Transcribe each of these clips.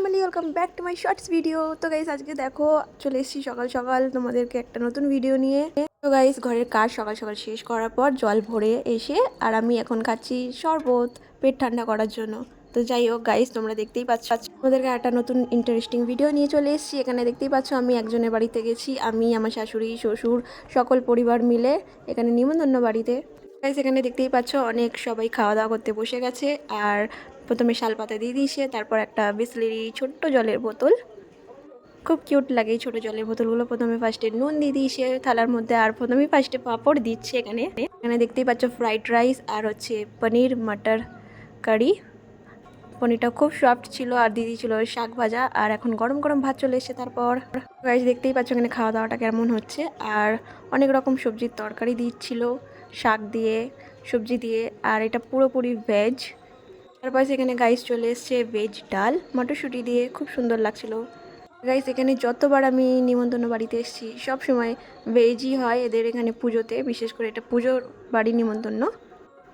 Family, welcome back to my shorts video. তো guys আজকে দেখো চলে এসেছি সকাল সকাল তোমাদেরকে একটা নতুন ভিডিও নিয়ে। তো গাইস ঘরের কাজ সকাল সকাল শেষ করার পর জল ভরে এসে আর আমি এখন খাচ্ছি শরবত পেট ঠান্ডা করার জন্য। তো যাই হোক গাইস, তোমরা দেখতেই পাচ্ছ তোমাদেরকে একটা নতুন ইন্টারেস্টিং ভিডিও নিয়ে চলে এসেছি। এখানে দেখতেই পাচ্ছ আমি একজনের বাড়িতে গেছি, আমি আমার শাশুড়ি শ্বশুর সকল পরিবার মিলে এখানে নিমন্ত্রণ বাড়িতে। গাইস এখানে দেখতেই পাচ্ছ অনেক সবাই খাওয়া দাওয়া করতে বসে গেছে। আর প্রথমে শালপাতা দিয়ে দিয়েছে, তারপর একটা বিসলেরি ছোট্ট জলের বোতল, খুব কিউট লাগে এই ছোটো জলের বোতলগুলো। প্রথমে ফার্স্টে নুন দিয়ে দিয়েছে থালার মধ্যে, আর প্রথমে ফার্স্টে পাঁপড় দিচ্ছে। এখানে এখানে দেখতেই পাচ্ছ ফ্রাইড রাইস আর হচ্ছে পনির মটর কারি। পনিরটা খুব সফট ছিল আর দিয়ে দিয়েছিল শাক ভাজা, আর এখন গরম গরম ভাত চলে এসেছে। তারপর গাইস দেখতেই পাচ্ছ এখানে খাওয়া দাওয়াটা কেমন হচ্ছে, আর অনেক রকম সবজির তরকারি দিচ্ছিল, শাক দিয়ে সবজি দিয়ে, আর এটা পুরোপুরি ভেজ। তারপর সেখানে গাইস চলে এসছে ভেজ ডাল মটরশুঁটি দিয়ে, খুব সুন্দর লাগছিল। গাইস এখানে যতবার আমি নিমন্ত্রণ বাড়িতে এসেছি সব সময় ভেজই হয় এদের এখানে পুজোতে, বিশেষ করে এটা পুজোর বাড়ি নিমন্ত্রণ,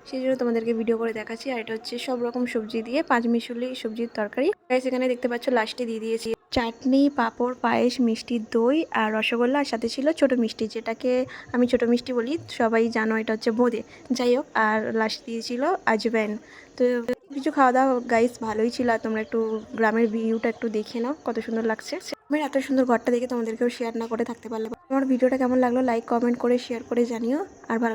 সেই জন্য তোমাদেরকে ভিডিও করে দেখাচ্ছি। আর এটা হচ্ছে সব রকম সবজি দিয়ে পাঁচমিশালি সবজির তরকারি। গাইস এখানে দেখতে পাচ্ছ লাস্টে দিয়ে দিয়েছি চাটনি, পাঁপড়, পায়েস, মিষ্টি, দই আর রসগোল্লা, আর সাথে ছিল ছোটো মিষ্টি, যেটাকে আমি ছোটো মিষ্টি বলি, সবাই জানো এটা হচ্ছে বোঁদে। যাই হোক, আর লাস্ট দিয়েছিল আজওয়াইন। তো কিছু খাওয়া দাওয়া গাইস ভালোই ছিল। আর তোমরা একটু গ্রামের ভিউটা একটু দেখে নাও, কত সুন্দর লাগছে। আমার এত সুন্দর ঘরটা দেখে তোমাদেরকেও শেয়ার না করে থাকতে পারলে। আমার ভিডিওটা কেমন লাগলো লাইক কমেন্ট করে শেয়ার করে জানিও। আর ভালো